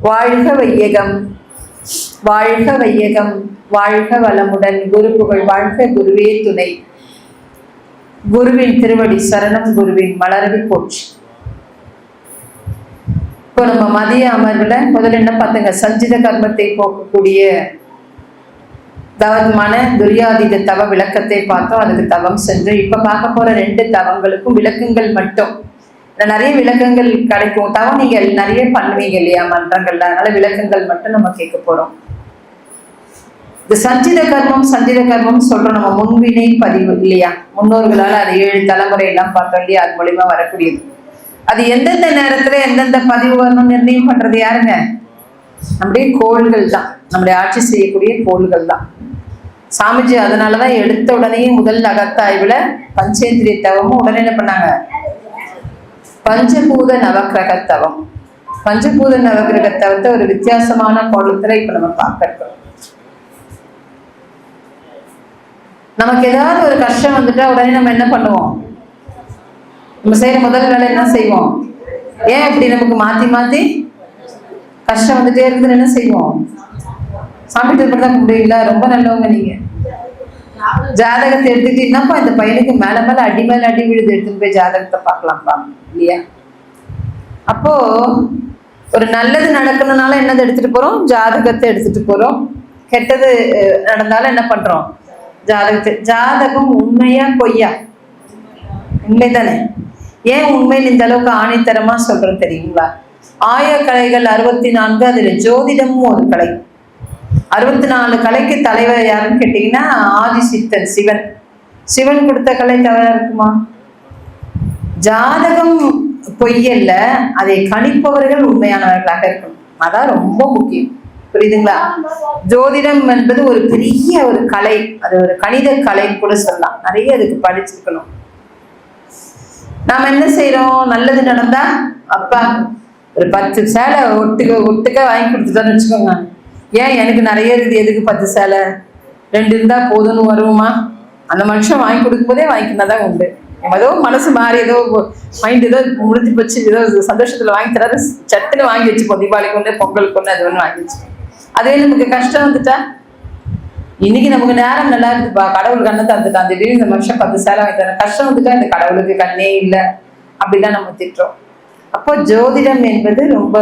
வாழ்க வையகம், வாழ்க வையகம், வாழ்க வளமுடன். குரு புகழ் வாழ்க, குருவே துணை. குருவின் திருவடி சரணம், குருவின் மலரடி போற்றி. இப்போ நம்ம மதிய அமர்வுல முதல்ல என்ன பார்த்துங்க, சஞ்சித கர்மத்தை போக்கக்கூடிய தவமான துரியாதீத தவ விளக்கத்தை பார்த்தோம். அதுக்கு தவம் சென்று இப்ப பார்க்க போற 2 தவங்களுக்கும் விளக்கங்கள் மட்டும். நிறைய விளக்கங்கள் கிடைக்கும். தவம் நீங்க நிறைய பண்ணுவீங்க இல்லையா மன்றங்கள்ல, அதனால விளக்கங்கள் மட்டும் நம்ம கேட்க போறோம். இந்த சஞ்சித கர்மம் சொல்றோம். நம்ம முன்வினை பதிவு இல்லையா, முன்னோர்களால் அது 7 தலைமுறை எல்லாம் பார்த்தோம் இல்லையா, அது மூலியமா வரக்கூடியது. அது எந்தெந்த நேரத்துல எந்தெந்த பதிவு வரணும்னு நிர்ணயம் பண்றது யாருங்க? நம்முடைய கோள்கள் தான், நம்முடைய ஆட்சி செய்யக்கூடிய கோள்கள் தான். சாமிஜி அதனாலதான் எடுத்த உடனே முதல் அகத்தாய்வுல பஞ்சேந்திரிய தவமும் உடனே என்ன பண்ணாங்க, பஞ்சபூத நவக்கிரகத்தவம். பஞ்சபூத நவக்கிரகத்தவத்தை ஒரு வித்தியாசமான கோணத்துல இப்ப நம்ம பார்க்கிறோம். நமக்கு ஏதாவது ஒரு கஷ்டம் வந்துட்டா உடனே நம்ம என்ன பண்ணுவோம்? நம்ம செய்யற முதல் வேலை என்ன செய்வோம்? ஏன் இப்படி நமக்கு மாத்தி மாத்தி கஷ்டம் வந்துட்டே இருக்குதுன்னு என்ன செய்வோம்? சாமி தான் கும்பிடுவீங்களா? ரொம்ப நல்லவங்க நீங்க. ஜாதகத்தை எடுத்துக்கிட்டீங்கன்னாப்பா இந்த பையனுக்கு மேல மேல அடி மேல அடி விழுது, எடுத்துட்டு போய் ஜாதகத்தை பார்க்கலாம்ப்பா இல்லையா? அப்போ ஒரு நல்லது நடக்கணும்னால என்னது எடுத்துட்டு போறோம்? ஜாதகத்தை எடுத்துட்டு போறோம். கெட்டது நடந்தாலும் என்ன பண்றோம்? ஜாதகத்தை. ஜாதகம் உண்மையா பொய்யா? உண்மைதானே. ஏன் உண்மையில் இந்த அளவுக்கு ஆணித்தரமா சொல்றோம் தெரியுங்களா? ஆயக்கலைகள் 64, அதுல ஜோதிடமும் ஒரு கலை. 64 கலைக்கு தலைவர் யாருன்னு கேட்டீங்கன்னா ஆதிசித்தன் சிவன். சிவன் கொடுத்த கலை தவறா இருக்குமா? ஜாதகம் பொய்யல்ல, அதை கணிப்பவர்கள் உண்மையானவர்களாக இருக்கணும். அதான் ரொம்ப முக்கியம். புரியுதுங்களா? ஜோதிடம் என்பது ஒரு பெரிய ஒரு கலை, அது ஒரு கணித கலைன்னு கூட சொல்லலாம். நிறைய அதுக்கு படிச்சிருக்கணும். நாம என்ன செய்யறோம்? நல்லது நடந்தா அப்பா ஒரு 10 சேலை ஒட்டுக்க வாங்கி கொடுத்துட்டோன்னு வச்சுக்கோங்க. ஏன் எனக்கு நிறைய இருக்குது, எதுக்கு 10 சேலை? 2 இருந்தா போதும்னு வருவோமா? அந்த மனுஷன் வாங்கி கொடுக்கும் போதே வாங்கிக்கினாதான் உண்டு. ஏதோ மனசு மாறி ஏதோ மைண்ட் ஏதோ முடிஞ்சு போச்சு, ஏதோ சந்தோஷத்துல வாங்கி தராரு, சட்டுன்னு வாங்கி வச்சுப்போம். தீபாவளிக்கு ஒன்று, பொங்கலுக்கு ஒன்று, அது ஒன்று வாங்கி வச்சுப்போம். அதுவே நமக்கு கஷ்டம் வந்துட்டா, இன்னைக்கு நமக்கு நேரம் நல்லா இருக்குப்பா, கடவுள் கண்ணை தந்துட்டான், திடீர்னு இந்த மனுஷன் 10 சேலை வாங்கி தரேன். கஷ்டம் வந்துட்டா இந்த கடவுளுக்கு கண்ணே இல்லை அப்படிலாம் நம்ம திட்டுறோம். அப்போ ஜோதிடம் என்பது ரொம்ப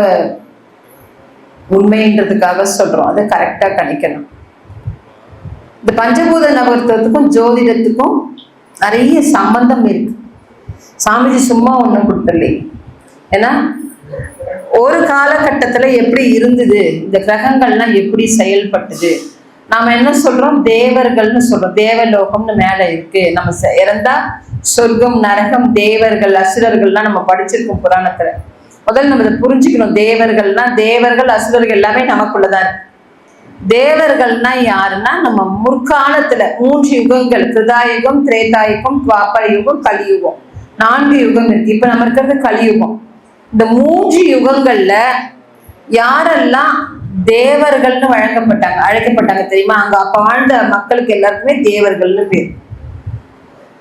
உண்மைன்றதுக்காக சொல்றோம். அதை கரெக்டா கணிக்கணும். இந்த பஞ்சபூத நவர்த்தத்துக்கும் ஜோதிடத்துக்கும் நிறைய சம்பந்தம் இருக்கு. சாமிஜி சும்மா ஒண்ணும் கொடுத்துடல. ஏன்னா ஒரு காலகட்டத்துல எப்படி இருந்தது, இந்த கிரகங்கள்லாம் எப்படி செயல்பட்டது. நாம என்ன சொல்றோம்? தேவர்கள்னு சொல்றோம். தேவலோகம்னு மேல இருக்கு. நம்ம இறந்தா சொர்க்கம், நரகம், தேவர்கள், அசுரர்கள்லாம் நம்ம படிச்சிருக்கோம் புராணத்துல. முதல்ல நம்ம இதை புரிஞ்சுக்கணும். தேவர்கள்னா, தேவர்கள் அசுரர்கள் எல்லாமே நமக்குள்ளதான் இருக்கு. தேவர்கள்னா யாருன்னா, நம்ம முற்காலத்துல 3 யுகங்கள், கிருதாயுகம், திரேதாயுகம், துவாபர யுகம், கலியுகம், 4 யுகம் இருக்கு. இப்ப நம்ம இருக்கிறது கலியுகம். இந்த 3 யுகங்கள்ல யாரெல்லாம் தேவர்கள்னு அழைக்கப்பட்டாங்க தெரியுமா? அங்க அப்ப வாழ்ந்த மக்களுக்கு எல்லாருக்குமே தேவர்கள்னு பேர்.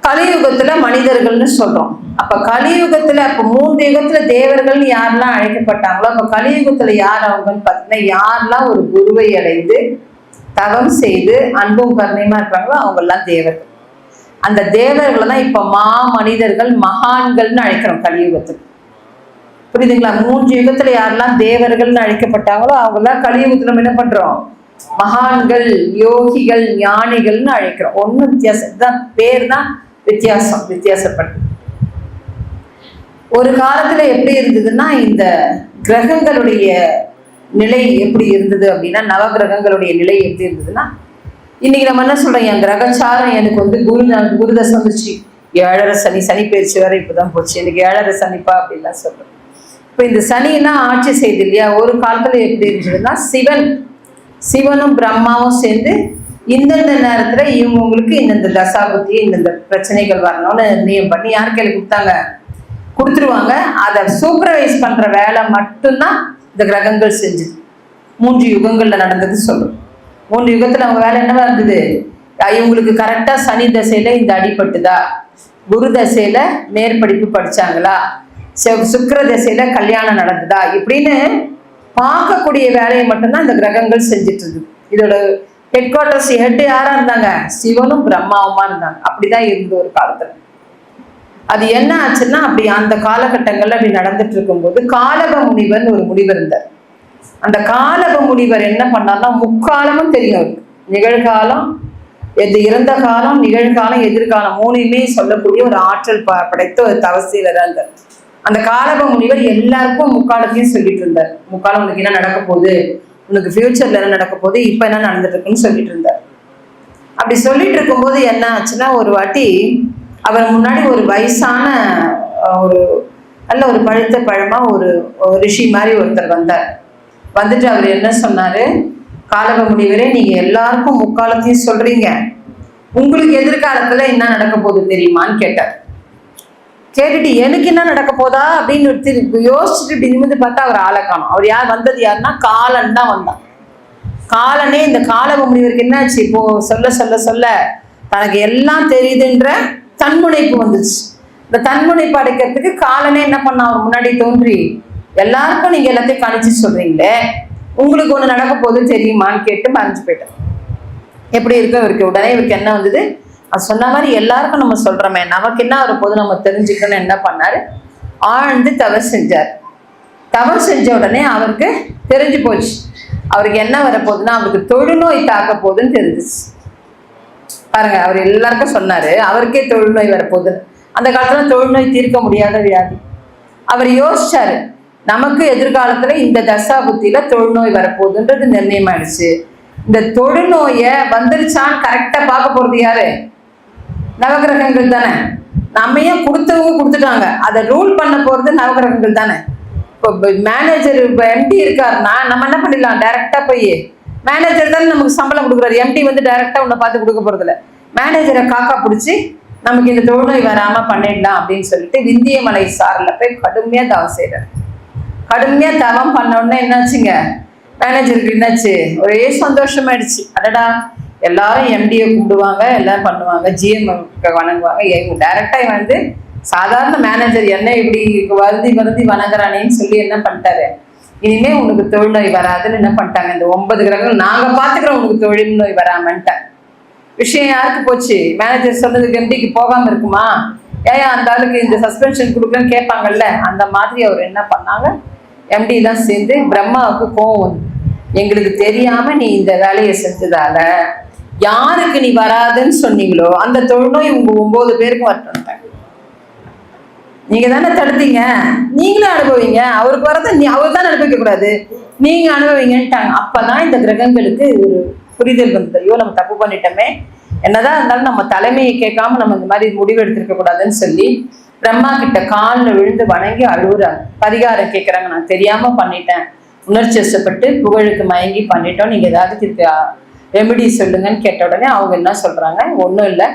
கலியுகத்துல மனிதர்கள்னு சொல்றோம். அப்ப கலியுகத்துல, அப்ப 3 யுகத்துல தேவர்கள்னு யாரெல்லாம் அழைக்கப்பட்டாங்களோ, அப்ப கலியுகத்துல யார் அவங்கன்னு பார்த்தீங்கன்னா, யாரெல்லாம் ஒரு குருவை அடைந்து தவம் செய்து அன்பும் கருணையுமா இருப்பாங்களோ அவங்க எல்லாம் தேவர்கள். அந்த தேவர்களை தான் இப்ப மனிதர்கள், மகான்கள்னு அழைக்கிறோம் கலியுகத்துக்கு. புரியுதுங்களா? 3 யுகத்துல யாரெல்லாம் தேவர்கள்னு அழைக்கப்பட்டாங்களோ அவங்க எல்லாம் கலியுகத்துல நம்ம என்ன பண்றோம்? மகான்கள், யோகிகள், ஞானிகள்னு அழைக்கிறோம். ஒன்னும் வித்தியாசம் தான், பேர் தான் வித்தியாசப்பட்டு. ஒரு காலத்துல எப்படி இருந்ததுன்னா, இந்த கிரகங்களுடைய நிலை எப்படி இருந்தது அப்படின்னா, நவகிரகங்களுடைய நிலை எப்படி இருந்ததுன்னா, இன்னைக்கு நம்ம என்ன சொல்றோம்? என் கிரகச்சாரம் எனக்கு வந்து குருதசை வந்துச்சு, 7.5 சனி, சனி பயிற்சி வேற இப்பதான் போச்சு, எனக்கு 7.5 சனிப்பா அப்படின்லாம் சொல்றோம். இப்ப இந்த சனின்னா ஆட்சி செய்து இல்லையா? ஒரு காலத்துல எப்படி இருந்ததுன்னா, சிவனும் பிரம்மாவும் சேர்ந்து இந்தந்த நேரத்துல இவங்களுக்கு இந்தந்த தசாபுத்தி, இந்தந்த பிரச்சனைகள் வரணும்னு நிர்ணயம் பண்ணி யார் கையில கொடுத்துருவாங்க. அதை சூப்பர்வைஸ் பண்ற வேலை மட்டும்தான் இந்த கிரகங்கள் செஞ்சுது. 3 யுகங்கள்ல நடந்தது சொல்றோம். 3 யுகத்துல அவங்க வேலை என்னவா இருந்தது? இவங்களுக்கு கரெக்டா சனி தசையில இந்த அடிபட்டுதா, குரு தசையில மேற்படிப்பு படிச்சாங்களா, சுக்கிர தசையில கல்யாணம் நடந்ததா, இப்படின்னு பார்க்கக்கூடிய வேலையை மட்டும்தான் இந்த கிரகங்கள் செஞ்சுட்டு இருக்கு. இதோட ஹெட் குவார்டர்ஸ் ஹெட் யாரா இருந்தாங்க? சிவனும் பிரம்மாவுமா இருந்தாங்க. அப்படிதான் இருந்தது ஒரு காலத்துல. அது என்ன ஆச்சுன்னா, அப்படி அந்த காலகட்டங்கள்ல அப்படி நடந்துட்டு இருக்கும்போது காலப முனிவர்னு ஒரு முனிவர் இருந்தார். அந்த காலப முனிவர் என்ன பண்ணார்னா, முக்காலமும் தெரியும், நிகழ்காலம், இறந்த காலம், நிகழ்காலம், எதிர்காலம் மூணுமே சொல்லக்கூடிய ஒரு ஆற்றல் படைத்த ஒரு தவசீலரா இருந்தார். அந்த காலப முனிவர் எல்லாருக்கும் முக்காலத்தையும் சொல்லிட்டு இருந்தார். முக்காலம் உனக்கு என்ன நடக்க போகுது, உனக்கு ஃபியூச்சர்ல என்ன நடக்க போகுது, இப்ப என்ன நடந்துட்டு இருக்குன்னு சொல்லிட்டு இருந்தார். அப்படி சொல்லிட்டு இருக்கும்போது என்ன ஆச்சுன்னா, ஒரு வாட்டி அவர் முன்னாடி ஒரு வயசான ஒரு நல்ல ஒரு பழுத்த பழமா ஒரு ரிஷி மாதிரி ஒருத்தர் வந்தார். வந்துட்டு அவர் என்ன சொன்னாரு, காலப முனிவரே, நீங்க எல்லாருக்கும் முக்காலத்தையும் சொல்றீங்க, உங்களுக்கு எதிர்காலத்துல என்ன நடக்க போகுது தெரியுமான்னு கேட்டார். கேட்டுட்டு எனக்கு என்ன நடக்க போதா அப்படின்னு யோசிச்சுட்டு இப்படி நிமிந்து பார்த்தா அவர் ஆளை காணும். அவர் யார் வந்தது யாருன்னா காலன் தான் வந்தான். காலனே இந்த காலப முனிவருக்கு என்னாச்சு, இப்போ சொல்ல சொல்ல சொல்ல தனக்கு எல்லாம் தெரியுதுன்ற தன்முனைப்பு வந்துச்சு. இந்த தன்முனைப்பு அடைக்கிறதுக்கு காலனே என்ன பண்ணா, அவர் முன்னாடி தோன்றி, எல்லாருக்கும் நீங்க எல்லாத்தையும் கணிச்சு சொல்றீங்களே, உங்களுக்கு ஒண்ணு நடக்க போகுது தெரியுமான்னு கேட்டு மறைஞ்சு போயிட்டார். எப்படி இருக்கு அவருக்கு? உடனே இவருக்கு என்ன வந்தது, அது சொன்ன மாதிரி எல்லாருக்கும் நம்ம சொல்றோமே, நமக்கு என்ன வரப்போது நம்ம தெரிஞ்சுக்கணும்னு என்ன பண்ணாரு, ஆழ்ந்து தவறு செஞ்சார். தவறு செஞ்ச உடனே அவருக்கு தெரிஞ்சு போச்சு, அவருக்கு என்ன வரப்போகுதுன்னா, அவருக்கு தொழுநோய் தாக்க போகுதுன்னு தெரிஞ்சிச்சு. பாருங்க, அவர் எல்லாருக்கும் சொன்னாரு, அவருக்கே தொழுநோய் வரப்போகுது. அந்த காலத்துல தொழுநோய் தீர்க்க முடியாத வியாதி. அவர் யோசிச்சாரு, நமக்கு எதிர்காலத்துல இந்த தசா புத்தியில தொழுநோய் வரப்போகுதுன்றது நிர்ணயம் ஆயிடுச்சு. இந்த தொழுநோயை வந்துருச்சான்னு கரெக்டா பார்க்க போறது யாரு? நவகிரகங்கள் தானே. நம்ம ஏன் கொடுத்தவங்க கொடுத்துட்டாங்க, அதை ரூல் பண்ண போறது நவகிரகங்கள் தானே. இப்போ மேனேஜர் இப்போ எம்டி இருக்காருன்னா நம்ம என்ன பண்ணிடலாம், டைரக்டா போய் மேனேஜர் தானே நமக்கு சம்பளம் கொடுக்குறாரு. எம்டி வந்து டைரக்டா உன்னை பார்த்து கொடுக்க போறது இல்லை. மேனேஜரை காக்கா பிடிச்சி நமக்கு இந்த தொழுநோய் வராம பண்ணிடலாம் அப்படின்னு சொல்லிட்டு விந்தியமலை சாரில் போய் கடுமையா தவம் செய்யறாரு. கடுமையா தவம் பண்ண உடனே என்னாச்சுங்க, மேனேஜருக்கு என்னாச்சு, ஒரே சந்தோஷமாயிடுச்சு. அடடா, எல்லாரும் எம்டியை கும்பிடுவாங்க, எல்லாம் பண்ணுவாங்க, ஜிஎம் வணங்குவாங்க, டைரக்டா வந்து சாதாரண மேனேஜர் என்ன இப்படி வருந்தி வருந்தி வணங்குறானேன்னு சொல்லி என்ன பண்ணிட்டாரு, இனிமே உனக்கு தொழில் நோய் வராதுன்னு என்ன பண்ணிட்டாங்க, இந்த 9 கிரகங்கள் நாங்க பாத்துக்கிறோம், உனக்கு தொழில் நோய் வராமன்ட்டாங்க. விஷயம் யாருக்கு போச்சு, மேனேஜர் சொன்னதுக்கு எம்டிக்கு போகாம இருக்குமா? ஏன் அந்த ஆளுக்கு இந்த சஸ்பென்ஷன் கொடுக்கலன்னு கேட்பாங்கல்ல, அந்த மாதிரி அவர் என்ன பண்ணாங்க, எம்டி தான் சேர்ந்து பிரம்மாவுக்கு கோவம் வந்து, எங்களுக்கு தெரியாம நீ இந்த வேலையை செஞ்சதால யாருக்கு நீ வராதுன்னு சொன்னீங்களோ அந்த தொழுநோய் உங்க 9 பேருக்கும் வரட்டும்ட்டாங்க. நீங்க தானே தடுத்தீங்க, நீங்களும் அனுபவிங்க, அவருக்கு வரத அவர் தான் அனுபவிக்க கூடாது, நீங்க அனுபவிங்கன்ட்டாங்க. அப்பதான் இந்த கிரகங்களுக்கு ஒரு புரிதல் வந்தது, ஐயோ நம்ம தப்பு பண்ணிட்டோமே, என்னதான் இருந்தாலும் நம்ம தலைமையை கேட்காம நம்ம இந்த மாதிரி முடிவு எடுத்திருக்க கூடாதுன்னு சொல்லி பிரம்மா கிட்ட காலில் விழுந்து வணங்கி அழுகுறாங்க. பரிகாரம் கேட்கறாங்க, நான் தெரியாம பண்ணிட்டேன், உணர்ச்சி வசப்பட்டு புகழுக்கு மயங்கி பண்ணிட்டோம், நீங்க ஏதாவது ரெமெடி சொல்லுங்கன்னு கேட்ட உடனே அவங்க என்ன சொல்றாங்க, ஒன்றும் இல்லை,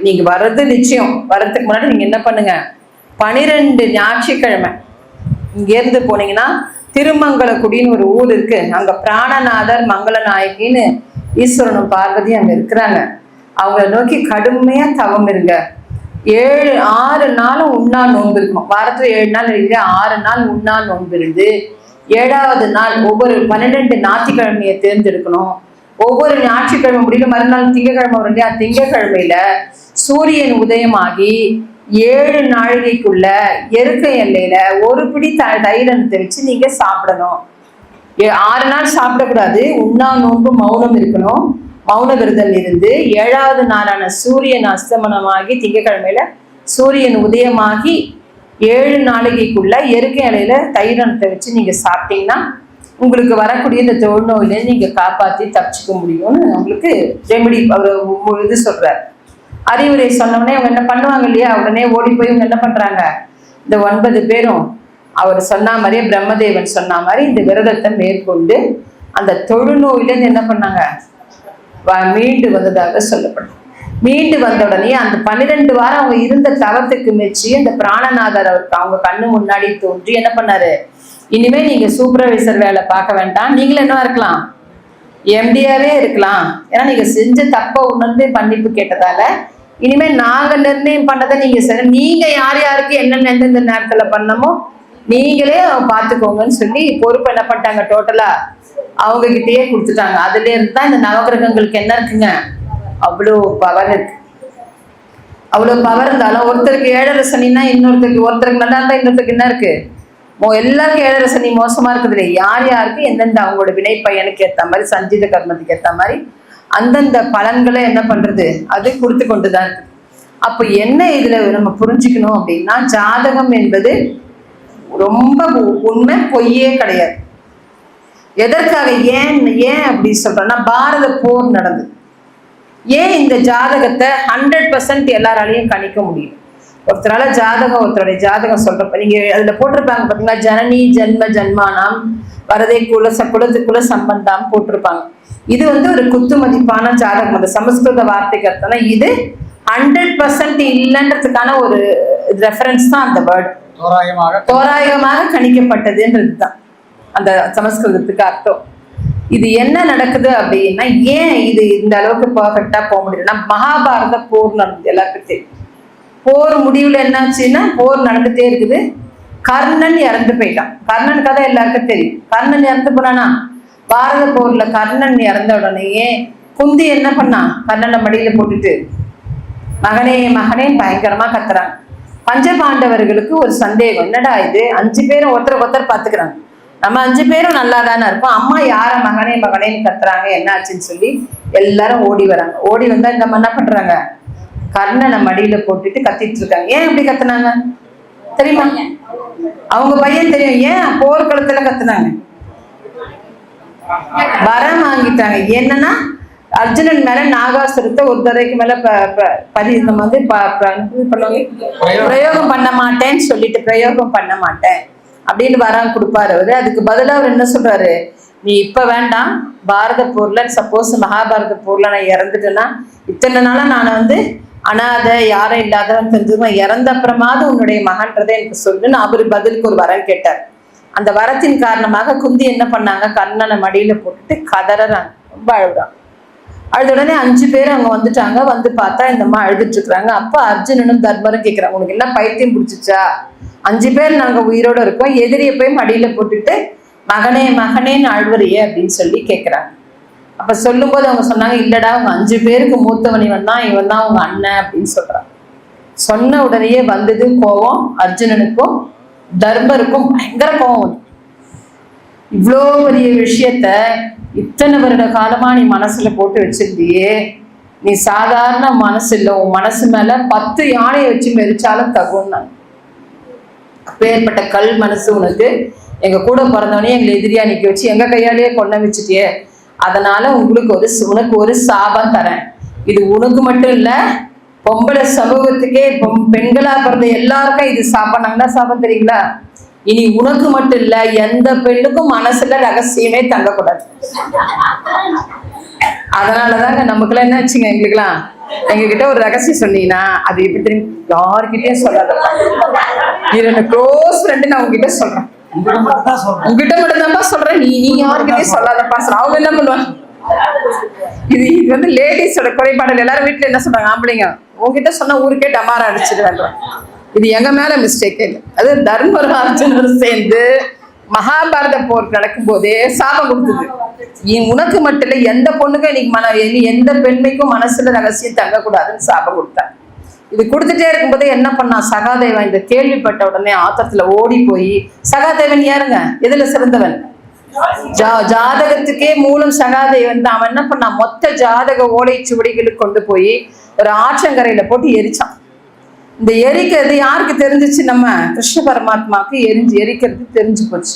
நீங்க வர்றது நிச்சயம், வர்றதுக்கு முன்னாடி நீங்க என்ன பண்ணுங்க, 12 ஞாயிற்றுக்கிழமை இங்கேருந்து போனீங்கன்னா திருமங்கலக்குடின்னு ஒரு ஊர் இருக்கு, அங்க பிராணநாதர் மங்களநாயகின்னு ஈஸ்வரனும் பார்வதி அங்க இருக்கிறாங்க, அவங்கள நோக்கி கடுமையா தவம் இருங்க. 6 நாளும் உண்ணா நோன்பு இருக்கும். வாரத்துல 7 நாள் இருக்கு, 6 நாள் உண்ணா நோன்பு இருந்து 7வது நாள் ஒவ்வொரு 12 ஞாயிற்றுக்கிழமையை தேர்ந்தெடுக்கணும். ஒவ்வொரு ஞாயிற்றுக்கிழமை முடியல மறுநாள் திங்கக்கிழமை வரும் இல்லையா, திங்கக்கிழமையில சூரியன் உதயமாகி 7 நாழிகைக்குள்ள எருக்க எல்லையில ஒரு பிடி தைலத்தை வச்சு நீங்க சாப்பிடணும். 6 நாள் சாப்பிடக்கூடாது, உண்ணா நோன்பு மௌனம் இருக்கணும். மௌன விரதம் இருந்து 7வது நாளான சூரியன் அஸ்தமனமாகி திங்கக்கிழமையில சூரியன் உதயமாகி 7 நாளிகைக்குள்ள எருக்க இலையில தைலத்தை வச்சு நீங்க சாப்பிட்டீங்கன்னா உங்களுக்கு வரக்கூடிய இந்த தொழுநோயில நீங்க காப்பாத்தி தப்பிச்சுக்க முடியும்னு உங்களுக்கு ரெமெடி அவர் இது சொல்றாரு. அறிவுரை சொன்னோடனே அவங்க என்ன பண்ணுவாங்க இல்லையா, உடனே ஓடி போய் இவங்க என்ன பண்றாங்க, இந்த 9 பேரும் அவர் சொன்ன மாதிரியே பிரம்மதேவன் சொன்ன மாதிரி இந்த விரதத்தை மேற்கொண்டு அந்த தொழுநோயிலேருந்து என்ன பண்ணாங்க, மீண்டு வந்ததாக சொல்லப்படும். மீண்டு வந்த உடனே அந்த 12 வாரம் அவங்க இருந்த தவத்துக்கு மெச்சி அந்த பிராணநாதர் அவருக்கு அவங்க கண்ணு முன்னாடி தோன்றி என்ன பண்ணாரு, இனிமே நீங்க சூப்பர்வைசர் வேலை பார்க்க வேண்டாம், நீங்களும் என்ன இருக்கலாம், எம்டியாவே இருக்கலாம். ஏன்னா நீங்க செஞ்ச தப்ப உணர்ந்து மன்னிப்பு கேட்டதால இனிமே நாங்க நிர்ணயம் பண்ணதை நீங்க சரி, நீங்க யார் யாருக்கு என்னென்ன எந்தெந்த நேரத்துல பண்ணமோ நீங்களே பாத்துக்கோங்கன்னு சொல்லி பொறுப்பு என்ன பண்ணிட்டாங்க, டோட்டலா அவங்க கிட்டயே கொடுத்துட்டாங்க. அதுல இருந்து தான் இந்த நவகிரகங்களுக்கு என்ன இருக்குங்க, அவ்வளோ பவர் இருக்கு. அவ்வளவு பவர் இருந்தாலும் ஒருத்தருக்கு 7.5 சனின்னா ஒருத்தருக்கு நல்லா இருந்தா இன்னொருத்தருக்கு என்ன இருக்கு, எல்லாருக்கும் 7.5 சனி மோசமா இருக்குது இல்லையா. யார் யாருக்கு எந்தெந்த அவங்களோட வினை பயனுக்கு ஏற்ற மாதிரி, சஞ்சித கர்மத்துக்கு ஏற்ற மாதிரி அந்தந்த பலன்களை என்ன பண்றது, அது கொடுத்து கொண்டுதான் இருக்கு. அப்ப என்ன இதுல நம்ம புரிஞ்சுக்கணும் அப்படின்னா, ஜாதகம் என்பது ரொம்ப உண்மை, பொய்யே கிடையாது. எதற்காக ஏன் அப்படி சொல்றோம்னா, பாரத போர் நடந்தது. ஏன் இந்த ஜாதகத்தை 100% எல்லாராலையும் கணிக்க முடியும்? ஒருத்தரால ஒருத்தருடைய ஜாதகம் சொல்றப்ப நீங்க அதுல போட்டிருப்பாங்க பாத்தீங்களா, ஜனனி ஜென்ம ஜன்மானாம் வரதே குல சம்பந்தம் போட்டிருப்பாங்க. இது ஒரு குத்து மதிப்பான ஜாதகம். அந்த சமஸ்கிருத வார்த்தைக்கு அர்த்தம் இது 100% இல்லைன்றதுக்கான ஒரு ரெஃபரன்ஸ் தான் அந்த வேர்டு. தோராயமாக கணிக்கப்பட்டதுன்றதுதான் அந்த சமஸ்கிருதத்துக்கு அர்த்தம். இது என்ன நடக்குது அப்படின்னா, ஏன் இது இந்த அளவுக்கு பர்ஃபெக்டா போக முடியலன்னா, மகாபாரத போர் நடந்தது எல்லாருக்கும் தெரியும். போர் முடிவுல என்னாச்சுன்னா, போர் நடந்துட்டே இருக்குது. கர்ணன் இறந்து போயிட்டான். கர்ணன் கதை எல்லாருக்கும் தெரியும். கர்ணன் இறந்து போனானா, பாரத போர்ல கர்ணன் இறந்த உடனேயே குந்தி என்ன பண்ணா, கர்ணனை மடியில போட்டுட்டு மகனே மகனே பயங்கரமா கத்துறாங்க. பஞ்சபாண்டவர்களுக்கு ஒரு சந்தேகம், என்னடா இது 5 பேரும் ஒருத்தருக்கு பாத்துக்கிறாங்க, நம்ம 5 பேரும் நல்லா தானே இருப்போம், அம்மா யார மகனே மகனேன்னு கத்துறாங்க, என்ன ஆச்சுன்னு சொல்லி எல்லாரும் ஓடி வராங்க. ஓடி வந்தா இந்த என்ன பண்றாங்க, கர்ணனை மடியில போட்டுட்டு கத்திட்டு இருக்காங்க. ஏன் இப்படி கத்துனாங்க தெரியுமா? அவங்க பையன் தெரியும் ஏன் போர்க்களத்துல கத்துனாங்க. வரம் வாங்கிட்டாங்க. என்னன்னா, அர்ஜுனன் மேல நாகாசுரத்தை ஒரு தடவைக்கு மேல பிரயோகம் பண்ண மாட்டேன்னு சொல்லிட்டு, பிரயோகம் பண்ண மாட்டேன் அப்படின்னு வரம் கொடுப்பாரு அவரு. அதுக்கு பதிலாக அவர் என்ன சொல்றாரு, நீ இப்ப வேண்டாம், பாரத போர்ல சப்போஸ் மகாபாரத போர்ல நான் இறந்துட்டேன்னா, இத்தனை நாளா நான் அனாதை யாரும் இல்லாதவன் தெரிஞ்சுக்கணும், இறந்த அப்புறமாவது உன்னுடைய மகன்றதை எனக்கு சொல்லுன்னு அவரு பதிலுக்கு ஒரு வரம் கேட்டார். அந்த வரத்தின் காரணமாக குந்தி என்ன பண்ணாங்க, கர்ணனை மடியில போட்டுட்டு கதறாங்க, ரொம்ப அழுகுறாங்க. அழுத உடனே 5 பேர் அங்க வந்துட்டாங்க. வந்து பார்த்தா இந்த அம்மா அழுதுட்டு இருக்கிறாங்க. அப்ப அர்ஜுனனும் தர்மரும் கேட்கிறாங்க, உனக்கு எல்லாம் பைத்தியம் பிடிச்சிச்சா, 5 பேர் நாங்க உயிரோட இருக்கோம், எதிரிய போய் மடியில போட்டுட்டு மகனே மகனேன்னு அழுவறியே அப்படின்னு சொல்லி கேட்கிறாங்க. அப்ப சொல்லும் போது அவங்க சொன்னாங்க, இல்லடா அவங்க 5 பேருக்கு மூத்தவன் இவன் தான், இவன் தான் உங்க அண்ணன் அப்படின்னு சொல்றாங்க. சொன்ன உடனேயே வந்தது கோபம். அர்ஜுனனுக்கும் தர்மருக்கும் பயங்கர கோபம். இவ்வளோ பெரிய விஷயத்த இத்தனை வருட காலமா நீ மனசுல போட்டு வச்சிருந்தியே, நீ சாதாரண மனசு இல்லை, உன் மனசு மேல 10 யானையை வச்சு மெரிச்சாலும் தகுன்னாங்க. அப்பேற்பட்ட கல் மனசு உனக்கு, எங்க கூட பிறந்தவனே எங்களை எதிரியா நிக்க வச்சு எங்க கையாலேயே கொன்ன வச்சுட்டியே, அதனால உனக்கு ஒரு சாபம் தரேன். இது உனக்கு மட்டும் இல்ல, பொம்பளை சமூகத்துக்கே பெண்களா பிறந்த எல்லாருக்கும் இது சாப்பிட்னாங்கன்னா சாபம் தெரியுங்களா. இனி உனக்கு மட்டும் இல்ல, எந்த பெண்ணுக்கும் மனசுல ரகசியமே தங்கக்கூடாது. அதனாலதாங்க நமக்குலாம் என்ன வச்சுங்க, எங்களுக்குலாம் எங்ககிட்ட ஒரு ரகசியம் சொன்னீங்கன்னா அது எப்படி தெரியும், யாருக்கிட்டே சொல்லாதப்பா, இது க்ளோஸ் ஃப்ரெண்டு நான் உங்ககிட்ட சொல்றேன், உங்ககிட்ட மட்டும்தான்ப்பா சொல்றேன், நீ யாருக்கிட்டே சொல்லாதப்பா சொல்ற. அவங்க என்ன பண்ணுவாங்க, இது லேடிஸோட குறைபாடுகள். எல்லாரும் வீட்டுல என்ன சொல்றாங்க, ஆம்பளைங்க உங்ககிட்ட சொன்னா ஊருக்கே டமாரா அடிச்சிடுவாங்க. இது எங்க மேல மிஸ்டேக் இல்லை. அது தர்மர் அர்ஜுனரும் சேர்ந்து மகாபாரத போர் நடக்கும் போதே சாபம் கொடுத்தது. உனக்கு மட்டும் இல்ல, எந்த பொண்ணுக்கும் இன்னைக்கு எந்த பெண்மைக்கும் மனசுல ரகசியம் தங்கக்கூடாதுன்னு சாபம் கொடுத்தாங்க. இது கொடுத்துட்டே இருக்கும்போதே என்ன பண்ணா, சகாதேவன் இந்த கேள்விப்பட்ட உடனே ஆத்திரத்துல ஓடி போய், சகாதேவன் யாருங்க, எதுல சிறந்தவன், ஜாதகத்துக்கே மூலம் சகாதேவன் தான். அவன் என்ன பண்ணா, மொத்த ஜாதக ஓலைச்சுவடிகளுக்கு கொண்டு போய் ஒரு ஆற்றங்கரையில போட்டு எரிச்சான். இந்த எரிக்கிறது யாருக்கு தெரிஞ்சிச்சு, நம்ம கிருஷ்ண பரமாத்மாவுக்கு எரிக்கிறது தெரிஞ்சு போச்சு.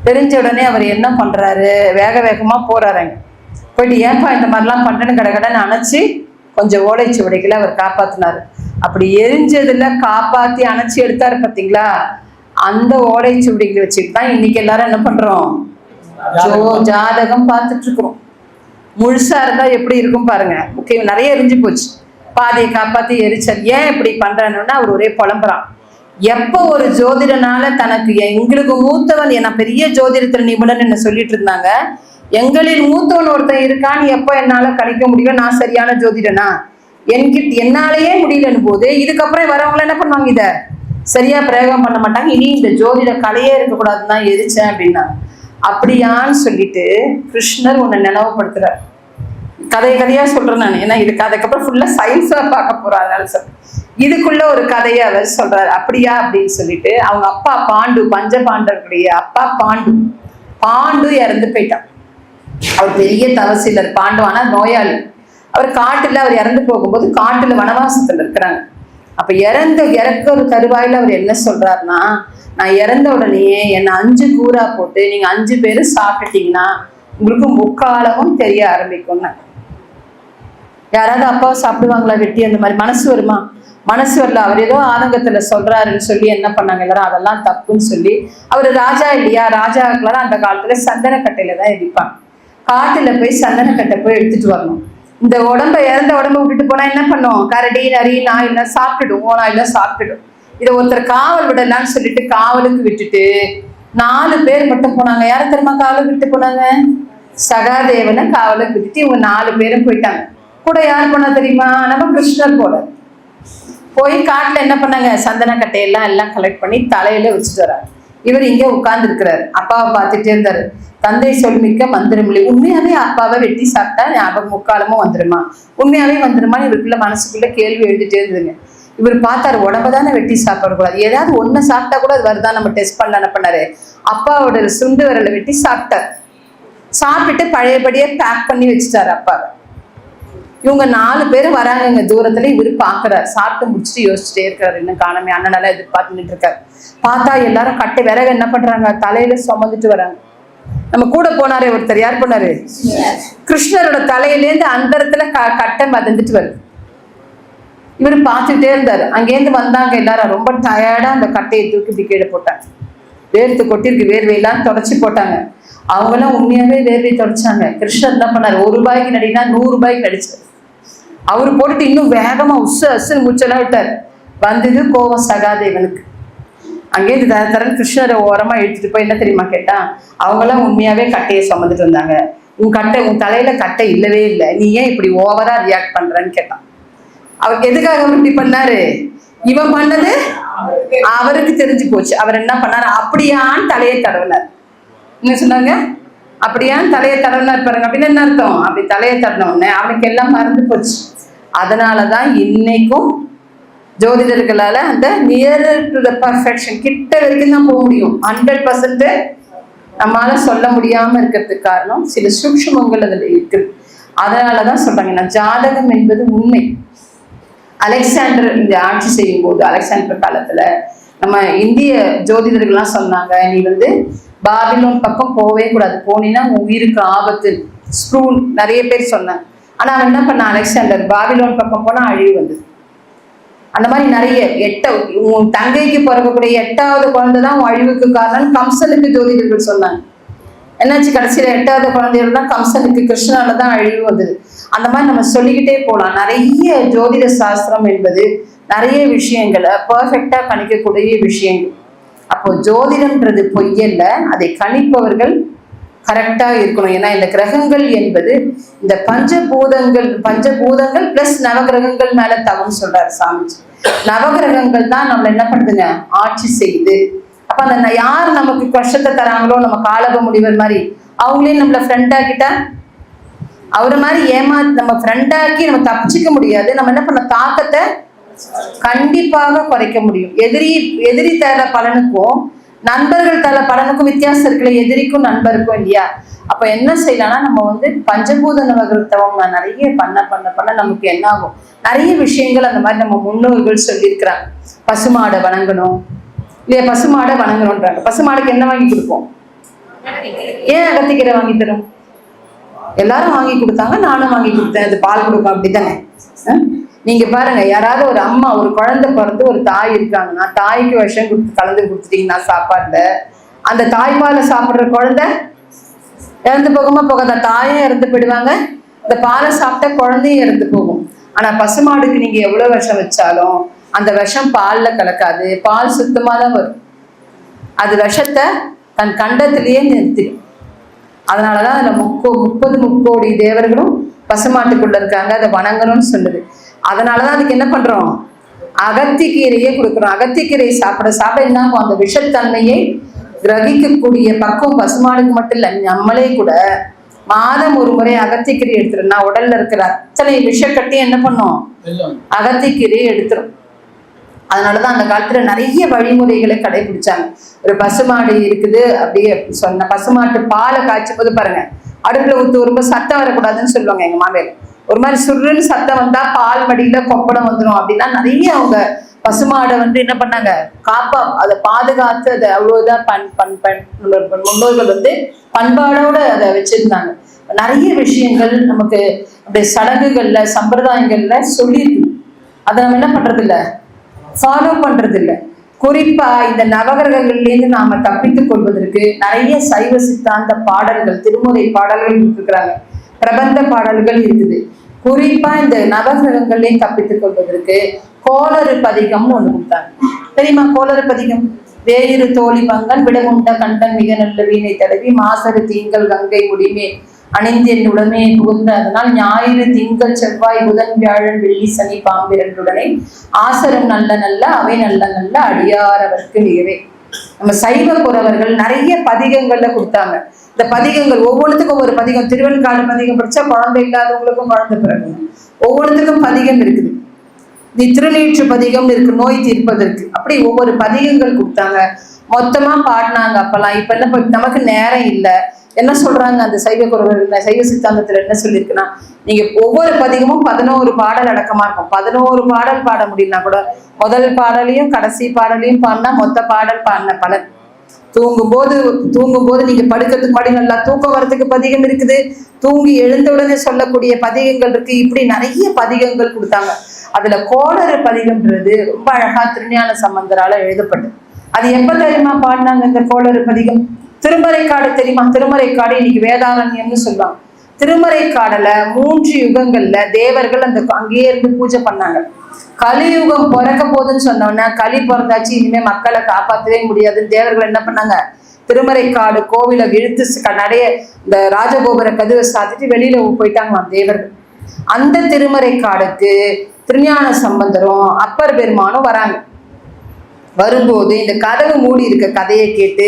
தெரிஞ்ச உடனே அவர் என்ன பண்றாரு, வேக வேகமா போறாருங்க. போயிட்டு ஏன்பா இந்த மாதிரிலாம் பண்றேன்னு கடகடன்னு அணைச்சி கொஞ்சம் ஓலைச்சுவடிகளை அவர் காப்பாத்தினாரு. அப்படி எரிஞ்சதுல காப்பாத்தி அணைச்சி எடுத்தாரு பார்த்தீங்களா, அந்த ஓலைச்சுவடிகளை வச்சுட்டு தான் இன்னைக்கு எல்லாரும் என்ன பண்றோம், ஜாதகம் பார்த்துட்டு இருக்கிறோம். முழுசா இருந்தா எப்படி இருக்கும் பாருங்க. முக்கியம் நிறைய எரிஞ்சு போச்சு, பாதையை காப்பாத்தி எரிச்சல். ஏன் இப்படி பண்றானுன்னா அவர் ஒரே புலம்புறான். எப்போ ஒரு ஜோதிடனால தனக்கு எங்களுக்கு மூத்தவன், என்ன பெரிய ஜோதிடத்துல நிபுணன் என்ன சொல்லிட்டு இருந்தாங்க, எங்களில் மூத்தவன் ஒருத்தன் இருக்கான்னு எப்போ என்னால கணிக்க முடியும்? நான் சரியான ஜோதிடனா? என்னாலேயே முடியலன்னு போது இதுக்கப்புறம் வரவங்களை என்ன பண்ணுவாங்க? இதை சரியா பிரயோகம் பண்ண மாட்டாங்க. இனி இந்த ஜோதிட கலையே இருக்கக்கூடாதுன்னு தான் எரிச்சேன் அப்படின்னா. அப்படியான்னு சொல்லிட்டு கிருஷ்ணர் உன்னை நினைவுபடுத்துறார். கதையா சொல்றேன் நான், ஏன்னா இதுக்கு அதுக்கப்புறம் ஃபுல்லா சயின்ஸா பார்க்க போறோம். அதனால சொல்றேன், இதுக்குள்ள ஒரு கதையை அவர் சொல்றாரு. அப்படியா அப்படின்னு சொல்லிட்டு அவங்க அப்பா பாண்டு, பஞ்ச பாண்டவர்களுடைய அப்பா பாண்டு இறந்து போயிட்டான். அவர் பெரிய தவசீலர் பாண்டு, ஆனா நோயாளி. அவர் காட்டுல அவர் இறந்து போகும்போது காட்டுல வனவாசத்துல இருக்கிறாங்க. அப்ப இறக்க ஒரு தருவாயில அவர் என்ன சொல்றாருன்னா, நான் இறந்த உடனே என்னை 5 கூரா போட்டு நீங்க 5 பேரும் சாப்பிட்டுட்டீங்கன்னா உங்களுக்கு முக்காலமும் தெரிய ஆரம்பிக்கும்னு. யாராவது அப்பாவை சாப்பிடுவாங்களா வெட்டி? அந்த மாதிரி மனசு வருமா? மனசு வரல. அவர் ஏதோ ஆதங்கத்துல சொல்றாருன்னு சொல்லி என்ன பண்ணாங்க எல்லாரும், அதெல்லாம் தப்புன்னு சொல்லி, அவர் ராஜா இல்லையா, ராஜாக்கெல்லாம் அந்த காலத்துல சந்தனக்கட்டையில தான் எரிப்பாங்க. காட்டுல போய் சந்தனக்கட்டை போய் எடுத்துட்டு வரணும். இந்த இறந்த உடம்ப விட்டுட்டு போனா என்ன பண்ணும்? கரடி, நரி, நாய் எல்லாம் சாப்பிட்டுடும், ஓனாய் எல்லாம் சாப்பிட்டுடும். இதை ஒருத்தர் காவல் விடலான்னு சொல்லிட்டு காவலுக்கு விட்டுட்டு 4 பேர் மட்டும் போனாங்க. யார தெரியுமா காவலுக்கு விட்டு போனாங்க? சகாதேவனை காவலுக்கு விட்டுட்டு இவங்க 4 பேரும் போயிட்டாங்க. கூட யார் போனா தெரியுமா? நம்ம கிருஷ்ணர் போல போய் காட்டுல என்ன பண்ணாங்க? சந்தனக்கட்டையெல்லாம் எல்லாம் கலெக்ட் பண்ணி தலையில வச்சுட்டு வர்றாரு. இவர் இங்க உட்கார்ந்து இருக்கிறாரு, அப்பாவை பார்த்துட்டே இருந்தாரு. தந்தை சொல்மிக்க மந்திரமில்லை. உண்மையாவே அப்பாவை வெட்டி சாப்பிட்டா ஞாபகம் முக்காலமும் வந்துருமா? உண்மையாவே வந்துருமா? இவருக்குள்ள மனசுக்குள்ள கேள்வி எழுதிட்டே இருந்துங்க. இவர் பார்த்தாரு, உடம்பதானே வெட்டி சாப்பிடக்கூடாது, ஏதாவது ஒண்ணு சாப்பிட்டா கூட அது வருதா நம்ம டெஸ்ட் பண்ண. என்ன பண்ணாரு? அப்பாவோட சுண்டு விரலை வெட்டி சாப்பிட்டார். சாப்பிட்டுட்டு பழையபடியே பேக் பண்ணி வச்சுட்டாரு அப்பாவை. இவங்க 4 பேரும் வராங்க தூரத்துல. இவரு பாக்குறாரு, சாப்பிட்டு முடிச்சுட்டு யோசிச்சுட்டே இருக்காரு, இன்னும் காணமே, அண்ணனால எதிர்பார்த்துட்டு இருக்காரு. பார்த்தா எல்லாரும் கட்டை விறகு என்ன பண்றாங்க? தலையில சுமந்துட்டு வராங்க. நம்ம கூட போனாரே ஒருத்தர், யார் போனாரு? கிருஷ்ணரோட தலையிலேருந்து அந்தரத்துல கட்டை மதந்துட்டு வருது. இவரு பார்த்துட்டே இருந்தாரு. அங்கேருந்து வந்தாங்க எல்லாரும், ரொம்ப டயர்டா அந்த கட்டையை தூக்கி இப்படி கீழே போட்டாங்க. வேர்த்து கொட்டிருக்கு, வேர்வையெல்லாம் தொடச்சி போட்டாங்க. அவங்கெல்லாம் உண்மையாவே வேர்வை தொடச்சாங்க. கிருஷ்ணர் என்ன பண்ணாரு? 1 ரூபாய்க்கு நடினா 100 ரூபாய்க்கு நடிச்சாரு. அவரு போட்டுட்டு இன்னும் வேகமா அசுன்னு மூச்செல்லாம் விட்டார். வந்தது கோவம் சகாதேவனுக்கு. அங்கேருந்து தரன் கிருஷ்ணரை ஓரமா இழுத்துட்டு போய் என்ன தெரியுமா கேட்டா, அவங்கெல்லாம் உண்மையாவே கட்டையை சுமந்துட்டு வந்தாங்க. உன் தலையில கட்டை இல்லவே இல்லை, நீ ஏன் இப்படி ஓவரா ரியாக்ட் பண்றன்னு கேட்டான். அவர் எதுக்காக அவர் இப்படி பண்ணாரு? இவன் பண்ணது அவருக்கு தெரிஞ்சு போச்சு. அவர் என்ன பண்ணாரு? அப்படியான்னு தலையை தடவினார். என்ன சொன்னாங்க? அப்படியான்னு தலையை தடவினார் பாருங்க. அப்படின்னு என்ன அர்த்தம்? அப்படி தலையை தடன உடனே அவனுக்கு எல்லாம் மறந்து போச்சு. அதனாலதான் இன்னைக்கும் ஜோதிடர்களால அந்த நியர் டு த பர்ஃபெக்ஷன் கிட்ட வரைக்கும் தான் போக முடியும். 100% நம்மளால சொல்ல முடியாம இருக்கிறதுக்கு காரணம் சில சூக்ஷ்மங்கள் அதுல இருக்கு. அதனாலதான் சொல்றாங்க, நான் ஜாதகம் என்பது உண்மை. அலெக்சாண்டர் இந்த ஆட்சி செய்யும் போது, அலெக்சாண்டர் காலத்துல நம்ம இந்திய ஜோதிடர்கள்லாம் சொன்னாங்க, நீ பாபிலோன் பக்கம் போவே கூடாது, போனீங்கன்னா உன் உயிருக்கு ஆபத்து. ஸ்க்ரூன் நிறைய பேர் சொன்னாங்க. ஆனா அவன் என்ன பண்ண? அலெக்சாண்டர் பாபிலோன் பக்கம் போனா அழிவு வந்தது. அந்த மாதிரி நிறைய உன் தங்கைக்கு பிறக்கக்கூடிய 8வது குழந்தை தான் உன் அழிவுக்கு காரணம் கம்சனுக்கு ஜோதிடர்கள் சொன்னாங்க. என்னாச்சு? கடைசியில 8வது குழந்தைகள் தான் கம்சனுக்கு, கிருஷ்ணனால தான் அழிவு வந்தது. அந்த மாதிரி நம்ம சொல்லிக்கிட்டே போகலாம். நிறைய ஜோதிட சாஸ்திரம் என்பது நிறைய விஷயங்களை பர்ஃபெக்டா கணிக்கக்கூடிய விஷயங்கள். அப்போ ஜோதிடம்ன்றது பொய்யல்ல, அதை கணிப்பவர்கள் கரெக்டா இருக்கணும். ஏன்னா இந்த கிரகங்கள் என்பது இந்த பஞ்சபூதங்கள் பிளஸ் நவகிரகங்கள் மேல தவம் சொல்றாரு சாமிஜி. நவகிரகங்கள் தான் நம்மள என்ன பண்ணுதுங்க? ஆட்சி செய்யுது. அப்ப அந்த யார் நமக்கு கஷ்டத்தை தராங்களோ, நம்ம காலப முனிவர் மாதிரி அவங்களே நம்மள ஃப்ரெண்ட் ஆக்கிட்டா, அவரை மாதிரி நம்ம ஃப்ரெண்ட் ஆக்கி நம்ம தப்பிச்சுக்க முடியாது. நம்ம என்ன பண்ண? தாக்கத்தை கண்டிப்பாக குறைக்க முடியும். எதிரி தர பலனுக்கும் நண்பர்கள் தர பலனுக்கும் வித்தியாசம் இருக்குல்ல, எதிரிக்கும் நண்பருக்கும் இல்லையா? அப்ப என்ன செய்யலாம்னா, நம்ம பஞ்சபூத நவகிரகத்தவம் நிறைய பண்ண நமக்கு என்ன ஆகும்? நிறைய விஷயங்கள் அந்த மாதிரி நம்ம முன்னோர்கள் சொல்லியிருக்கிறாங்க. பசுமாடை வணங்கணும் இல்லையா? பசுமாடை வணங்கணும்ன்றாங்க. பசுமாடுக்கு என்ன வாங்கி கொடுப்போம்? ஏன் அகத்திக்கீரை வாங்கி தரும்? எல்லாரும் வாங்கி கொடுத்தாங்க, நானும் வாங்கி கொடுத்தேன். அது பால் கொடுக்கும், அப்படித்தானே? நீங்க பாருங்க, யாராவது ஒரு அம்மா, ஒரு குழந்தை பிறந்து ஒரு தாய் இருக்காங்கன்னா, தாய்க்கு விஷம் கலந்து கொடுத்துட்டீங்கன்னா சாப்பாடுல, அந்த தாய்ப்பாலை சாப்பிடுற குழந்தை இறந்து போகுமா போகாத? தாயும் இறந்து போயிடுவாங்க, இந்த பாலை சாப்பிட்ட குழந்தையும் இறந்து போகும். ஆனா பசுமாடுக்கு நீங்க எவ்வளவு விஷம் வச்சாலும் அந்த விஷம் பால்ல கலக்காது, பால் சுத்தமா தான் வரும். அது விஷத்தை தன் கண்டத்திலேயே நிறுத்திடும். அதனாலதான் அதுல 30 முக்கோடி தேவர்களும் பசுமாட்டுக்குள்ள இருக்காங்க, அதை வணங்கணும்னு சொல்லுது. அதனாலதான் அதுக்கு என்ன பண்றோம், அகத்திக்கீரையே கொடுக்குறோம். அகத்திக்கீரையை சாப்பிட சாப்பிட என்ன அந்த விஷத்தன்மையை கிரகிக்கக்கூடிய பக்குவம் பசுமாடுக்கு மட்டும் இல்ல, நம்மளே கூட மாதம் ஒரு முறை அகத்திக்கீரை எடுத்துருன்னா உடல்ல இருக்கிற அத்தனை விஷக்கட்டியும் என்ன பண்ணும், அகத்திக்கீரையை எடுத்துரும். அதனாலதான் அந்த காலத்துல நிறைய வழிமுறைகளை கடைபிடிச்சாங்க. ஒரு பசுமாடு இருக்குது அப்படியே சொன்ன பசுமாட்டு பாலை காய்ச்சும் போது பாருங்க, அடுப்புல ஊத்து வரும்போது சத்தம் வரக்கூடாதுன்னு சொல்லுவாங்க எங்க மாமியார். ஒரு மாதிரி சுருன்னு சத்தம் வந்தா பால் மடியில கொப்படம் வந்துடும் அப்படின்னா நிறைய அவங்க பசுமாடை என்ன பண்ணாங்க, காப்பா அதை பாதுகாத்து அதை அவ்வளவுதான் முன்னோர்கள் பண்பாடோட அதை வச்சிருந்தாங்க. நிறைய விஷயங்கள் நமக்கு அப்படியே சடங்குகள்ல சம்பிரதாயங்கள்ல சொல்லியிருக்கு. அதை நம்ம என்ன பண்றது இல்ல, ஃபாலோ பண்றது இல்லை. குறிப்பா இந்த நவகிரகங்கள்லேருந்து நாம தப்பித்துக் கொள்வதற்கு நிறைய சைவ சித்தாந்த பாடல்கள், திருமுறை பாடல்கள் இருக்கிறாங்க, பிரபந்த பாடல்கள் இருக்குது. குறிப்பா இந்த நவகிரகங்கள்லையும் தப்பித்துக் கொள்வதற்கு கோளறு பதிகம்னு ஒண்ணு கொடுத்தாங்க. தெரியுமா கோளறு பதிகம்? வேயிறு தோழி பங்கன் விடமுண்ட கண்டன் மிக நல்ல வீணை தடவி மாசறு தீங்கள் கங்கை முடிமே அணிந்தின் உடனே புகுந்த அதனால் ஞாயிறு திங்கள் செவ்வாய் புதன் வியாழன் வெள்ளி சனி பாம்பிரண்டுடனே ஆசரம் நல்ல நல்ல அவை நல்ல நல்ல அடியாரவர்க்கு நிகவே. நம்ம சைவ குறவர்கள் நிறைய பதிகங்கள்ல கொடுத்தாங்க. இந்த பதிகங்கள் ஒவ்வொன்றுத்துக்கும் ஒவ்வொரு பதிகம். திருவெண்காடு பதிகம் படிச்சா குழந்தை இல்லாதவங்களுக்கும் குழந்தை பிறகு ஒவ்வொன்றுத்துக்கும் பதிகம் இருக்குது. திருநீற்று பதிகம்னு இருக்கு, நோய் தீர்ப்பதற்கு. அப்படி ஒவ்வொரு பதிகங்கள் கொடுத்தாங்க, மொத்தமா பாடினாங்க அப்பெல்லாம். இப்ப என்ன, நமக்கு நேரம் இல்லை. என்ன சொல்றாங்க அந்த சைவ குறவர்கள், சைவ சித்தாந்தத்துல என்ன சொல்லியிருக்குன்னா, நீங்க ஒவ்வொரு பதிகமும் 11 பாடல் அடக்கமா இருக்கும். 11 பாடல் பாட முடியும்னா கூட முதல் பாடலையும் கடைசி பாடலையும் பாடினா மொத்த பாடல் பாடின பலன். தூங்கும்போது நீங்க படுக்கிறதுக்கு முன்னாடி நல்லா தூக்கம் வரதுக்கு பதிகம் இருக்குது, தூங்கி எழுந்த உடனே சொல்லக்கூடிய பதிகங்கள் இருக்கு. இப்படி நிறைய பதிகங்கள் கொடுத்தாங்க. அதுல கோளறு பதிகம்ன்றது ரொம்ப அழகா திருஞான சம்பந்தரால எழுதப்பட்டது. அது எப்ப தெரியுமா பாடினாங்க இந்த கோளறு பதிகம்? திருமறைக்காடு தெரியுமா? திருமறைக்காடு இன்னைக்கு வேதாரண்யம்னு சொல்லுவாங்க. திருமறைக்காடுல 3 யுகங்கள்ல தேவர்கள் அங்கேயே இருந்து பூஜை பண்ணாங்க. கலியுகம் பிறக்க போதுன்னு சொன்னோன்னா, களி பிறந்தாச்சு, இனிமே மக்களை காப்பாற்றவே முடியாதுன்னு தேவர்கள் என்ன பண்ணாங்க, திருமறைக்காடு கோவிலை இழுத்து நிறைய இந்த ராஜகோபுர கதவை சாத்திட்டு வெளியில போயிட்டாங்களாம் தேவர்கள். அந்த திருமறைக்காடுக்கு திருஞான சம்பந்தரும் அப்பர் பெருமானும் வராங்க. வரும்போது இந்த கதவு மூடி இருக்க கதையை கேட்டு